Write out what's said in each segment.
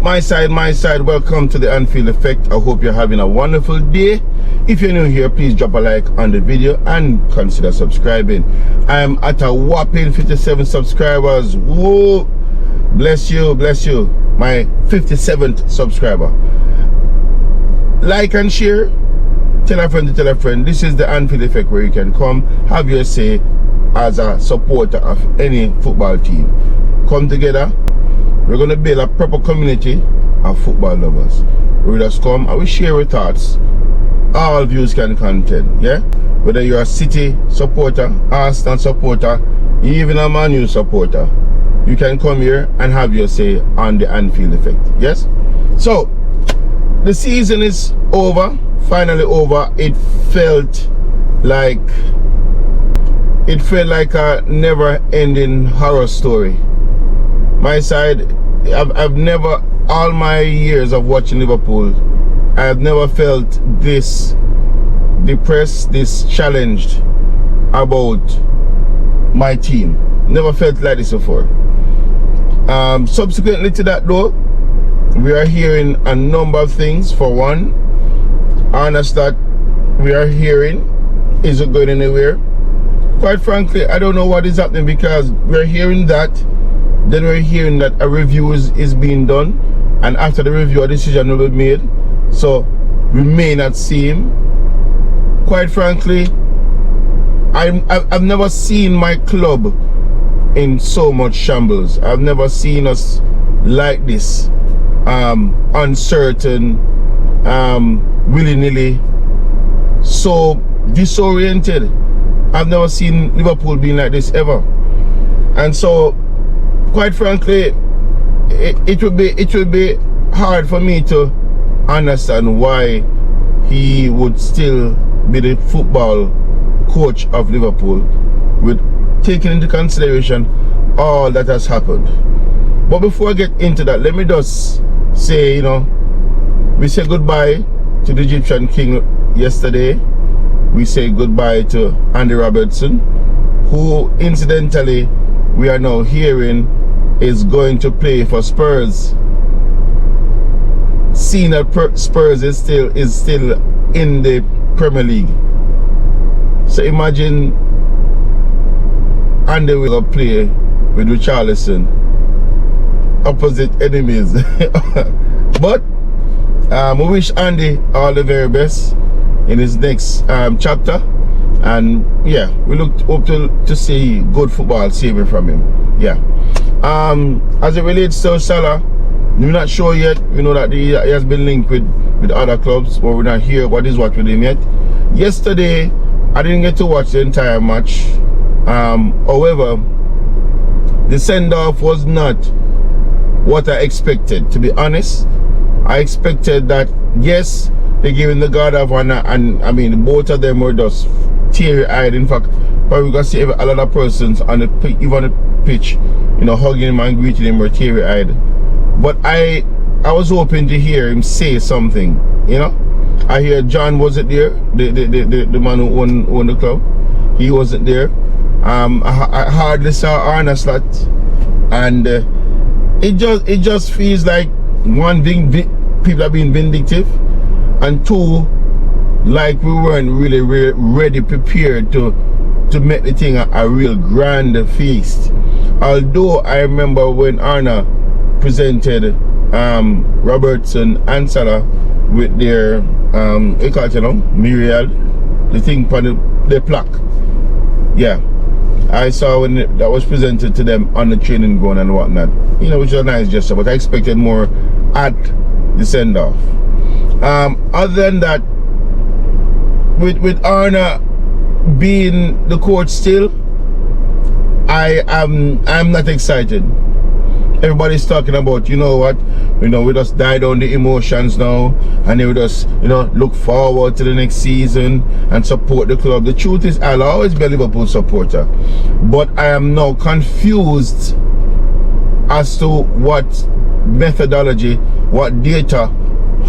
My side, welcome to the Anfield Effect. I hope you're having a wonderful day. If you're new here, please drop a like on the video and consider subscribing. I'm at a whopping 57 subscribers. Whoa! Bless you, my 57th subscriber. Like and share. Tell a friend to tell a friend. This is the Anfield Effect, where you can come, have your say as a supporter of any football team. Come together. We're going to build a proper community of football lovers. We just come and we share our thoughts. All views can content, yeah? Whether you're a City supporter, Arsenal supporter, even a Man U supporter, you can come here and have your say on the Anfield Effect, yes? So, the season is over, finally over. It felt like a never-ending horror story. My side, I've never, all my years of watching Liverpool, I've never felt this depressed, this challenged about my team. Never felt like this before. Subsequently to that though, we are hearing a number of things. For one, honest that we are hearing isn't going anywhere. Quite frankly, I don't know what is happening, because we're hearing that, then we're hearing that a review is being done, and after the review a decision will be made. So we may not see him. Quite frankly, I've never seen my club in so much shambles. I've never seen us like this, uncertain, willy-nilly, so disoriented. I've never seen Liverpool being like this ever. And so, quite frankly, it would be hard for me to understand why he would still be the football coach of Liverpool, with taking into consideration all that has happened. But before I get into that, let me just say, we say goodbye to the Egyptian king yesterday. We say goodbye to Andy Robertson, who incidentally we are now hearing is going to play for Spurs. Seeing that Spurs is still in the Premier League. So imagine Andy will play with Richarlison, opposite enemies. But we wish Andy all the very best in his next chapter, and yeah, we hope to see good football saving from him. Yeah. As it relates to Salah, we're not sure yet. We know that he has been linked with other clubs, but we're not here what is what with him yet. Yesterday I didn't get to watch the entire match. However, the send-off was not what I expected, to be honest. I expected that, yes, they gave him the God of Honor, and I mean both of them were just teary-eyed. In fact, probably gonna see a lot of persons on the pitch, hugging him and greeting him were teary-eyed. But I was hoping to hear him say something. I hear John wasn't there, the man who owned the club. He wasn't there. I hardly saw Arne Slot, and it just feels like, one thing, people are being vindictive, and two, like we weren't really ready, prepared to make the thing a real grand feast. Although I remember when Arne presented Robertson and Salah with their myriad, the thing on the plaque. Yeah, I saw when that was presented to them on the training ground and whatnot, which was a nice gesture, but I expected more at the send-off. Other than that, with Arne being the coach still, I'm not excited. Everybody's talking about, we just die down the emotions now, and they will just, look forward to the next season and support the club. The truth is, I'll always be a Liverpool supporter, but I am now confused as to what methodology, what data,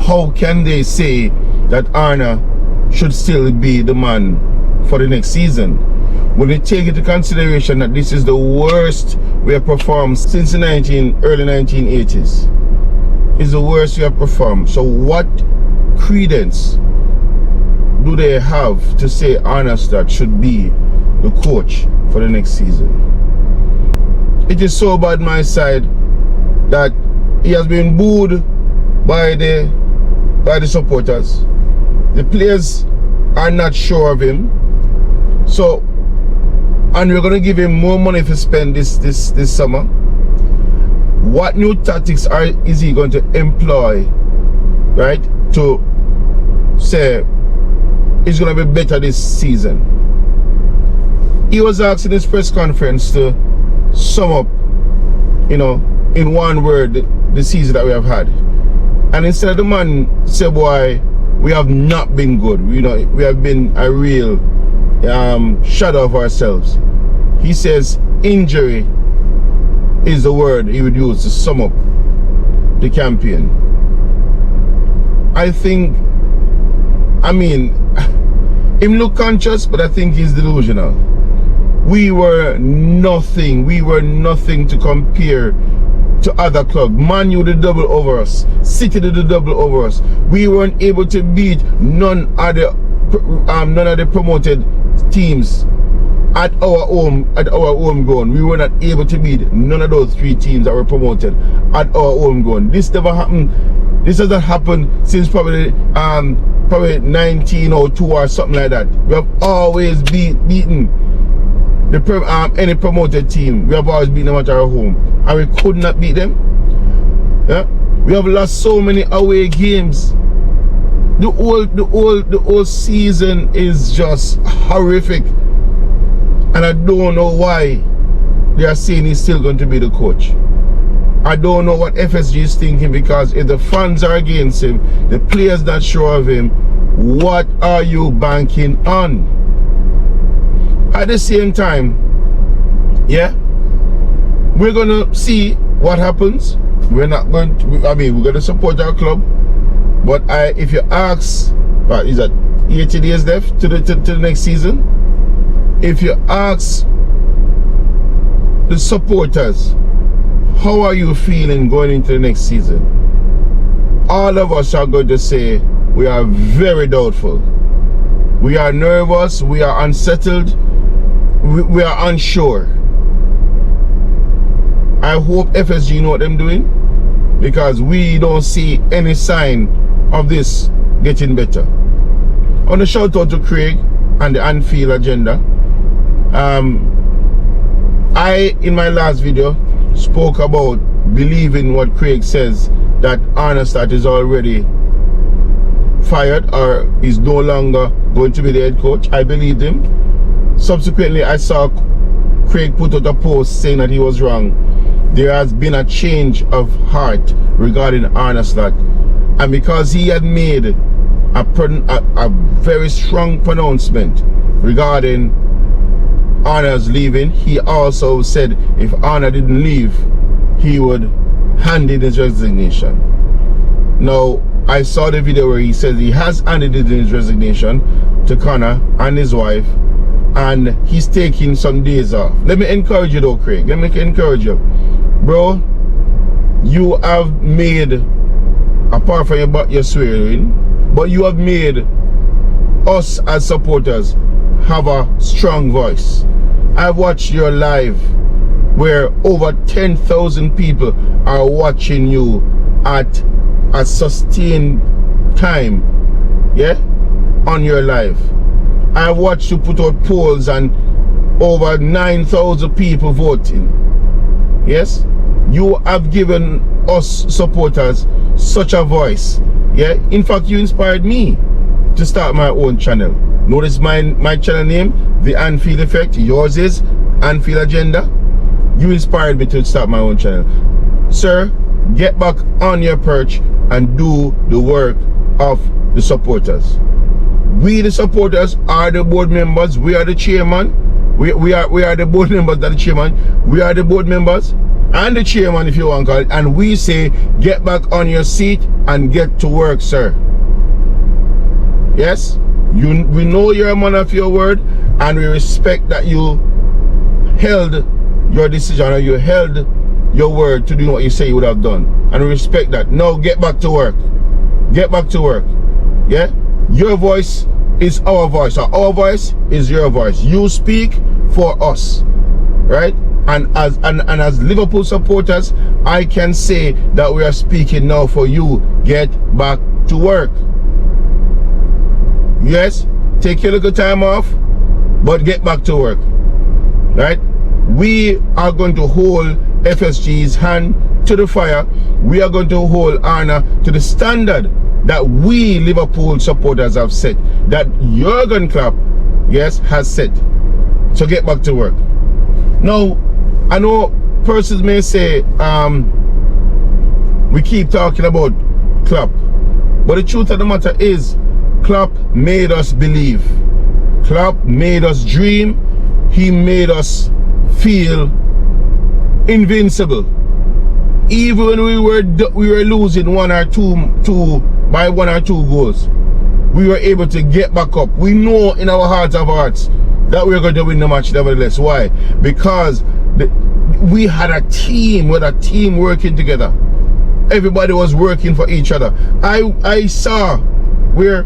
how can they say that Arne should still be the man for the next season, when you take into consideration that this is the worst we have performed since the early 1980s. is the worst we have performed. So what credence do they have to say Arnestad should be the coach for the next season? It is so bad my side that he has been booed by the supporters. The players are not sure of him. So, and we're gonna give him more money to spend this summer. What new tactics is he going to employ, right, to say it's gonna be better this season? He was asked in his press conference to sum up, you know, in one word, the season that we have had. And instead of the man say, boy, we have not been good, you know, we have been a real shadow of ourselves, he says injury is the word he would use to sum up the campaign. I think, I mean, him look conscious, but I think he's delusional. We were nothing to compare to other clubs. Man U did double over us, City did the double over us. We weren't able to beat none of the promoted teams at our home ground. We were not able to beat none of those 3 teams that were promoted at our home ground. This never happened. This hasn't happened since probably 1902 or something like that. We have always beaten any promoted team. We have always beaten them at our home, and we could not beat them. Yeah, we have lost so many away games. The whole season is just horrific, and I don't know why they are saying he's still going to be the coach. I don't know what FSG is thinking, because if the fans are against him, the players not sure of him, what are you banking on? At the same time, yeah, we're gonna see what happens. We're not going to, I mean, we're gonna support our club, but if you ask, is that 80 days left to the next season? If you ask the supporters, how are you feeling going into the next season? All of us are going to say we are very doubtful. We are nervous, we are unsettled, we are unsure. I hope FSG know what they're doing, because we don't see any sign of this getting better. I want to shout out to Craig and the Anfield agenda. I, in my last video, spoke about believing what Craig says, that Arnestad is already fired or is no longer going to be the head coach. I believed him. Subsequently, I saw Craig put out a post saying that he was wrong. There has been a change of heart regarding Arnestad, and because he had made a very strong pronouncement regarding Arna's leaving, he also said if Arna didn't leave, he would hand in his resignation. Now, I saw the video where he says he has handed in his resignation to Connor and his wife, and he's taking some days off. Let me encourage you though, Craig. Let me encourage you. Bro, you have made, apart from your swearing, but you have made us as supporters have a strong voice. I've watched your live where over 10,000 people are watching you at a sustained time, yeah, on your live. I've watched you put out polls and over 9,000 people voting. Yes, you have given us supporters such a voice. Yeah, in fact, you inspired me to start my own channel. Notice my channel name, The Anfield Effect. Yours is Anfield Agenda. You inspired me to start my own channel. Sir, get back on your perch and do the work of the supporters. We the supporters are the board members. We are the chairman. We are the board members, not the chairman. We are the board members and the chairman, if you want to call it. And we say, get back on your seat and get to work, sir. Yes, we know you're a man of your word, and we respect that you held your decision, or you held your word to do what you say you would have done. And we respect that. Now get back to work. Get back to work. Yeah? Your voice is our voice. Our voice is your voice. You speak for us. Right? And as Liverpool supporters, I can say that we are speaking now for you. Get back to work. Yes, take your little time off, but get back to work. Right? We are going to hold FSG's hand to the fire. We are going to hold Arna to the standard that we Liverpool supporters have set, that Jurgen Klopp, yes, has set. So get back to work. Now, I know persons may say we keep talking about Klopp, but the truth of the matter is Klopp made us believe. Klopp made us dream. He made us feel invincible. Even when we were losing one or two goals, we were able to get back up. We know in our hearts of hearts that we are going to win the match nevertheless. Why? Because we had a team working together. Everybody was working for each other. I saw where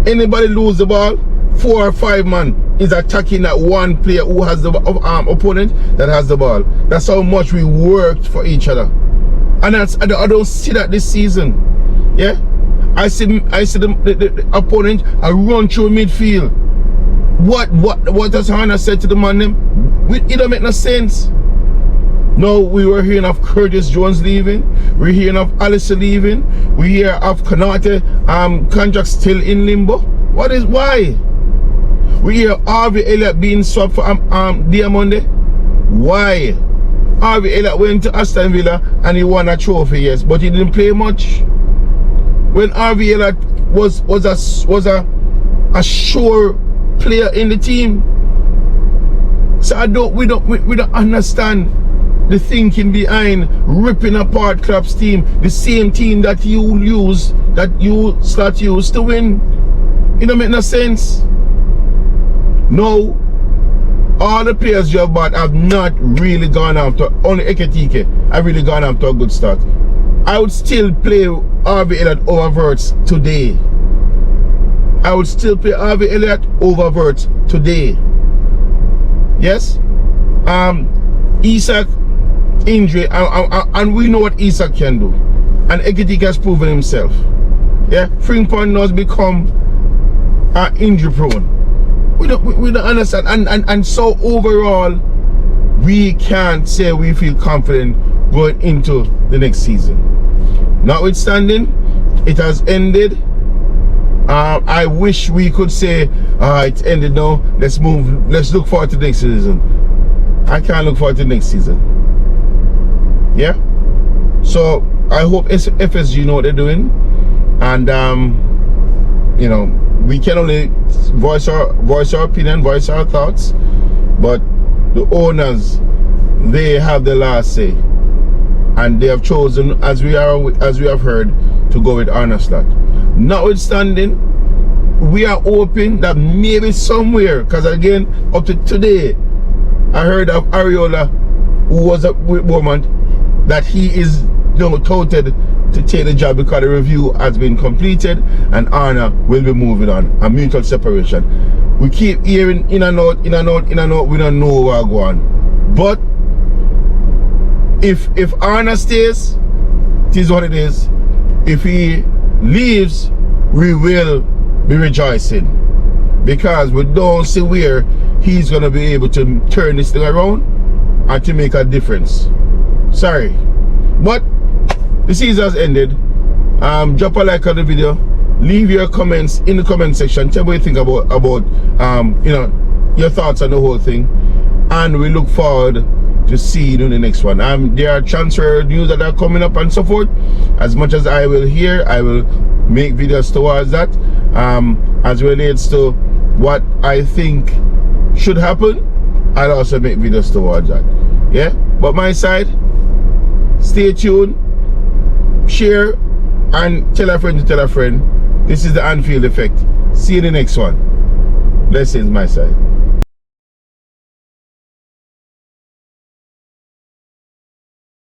anybody lose the ball, 4 or 5 man is attacking that one player who has the opponent that has the ball. That's how much we worked for each other. And I don't see that this season. Yeah, I see the opponent run through midfield. What does Arna said to the man them? It don't make no sense. No, we were hearing of Curtis Jones leaving. We're hearing of Alisson leaving. We hear of Konate contract still in limbo. Why? We hear Harvey Elliott being swapped for Diamonde. Why? Harvey Elliott went to Aston Villa and he won a trophy, yes, but he didn't play much. When Harvey Elliott was a sure player in the team. So we don't understand the thinking behind ripping apart Klopp's team, the same team that you start use to win. It don't make no sense. No, all the players you have bought have not really gone after. Only Ekitike have really gone after a good start. I would still play Harvey Elliott over Wirtz today. I would still play Harvey Elliott over Wirtz today. Yes? Isak injury, and we know what Isak can do. And Ekitike has proven himself. Yeah? Frimpong has become injury prone. We don't understand. And so overall, we can't say we feel confident going into the next season. Notwithstanding, it has ended. I wish we could say it's ended now. Let's move. Let's look forward to the next season. I can't look forward to the next season. Yeah. So I hope FSG know what they're doing, and you know, we can only voice our opinion, voice our thoughts, but the owners, they have the last say, and they have chosen, as we have heard, to go with Arne Slot. Notwithstanding, we are hoping that maybe somewhere, because again, up to today, I heard of Areola, who was with Bournemouth, that he is touted to take the job because the review has been completed and Arne will be moving on, a mutual separation. We keep hearing in and out, we don't know where we're going. But if Arne stays, it is what it is. If he leaves, we will be rejoicing, because we don't see where he's going to be able to turn this thing around and to make a difference. Sorry, but the season has ended. Drop a like on the video, leave your comments in the comment section, tell me what you think about you know, your thoughts on the whole thing, and we look forward to see you in the next one. There are transfer news that are coming up and so forth. As much as I will hear, I will make videos towards that, as relates to what I think should happen. I'll also make videos towards that. Yeah, but my side, stay tuned, share, and tell a friend to tell a friend. This is the Anfield Effect. See you in the next one. Blessings my side.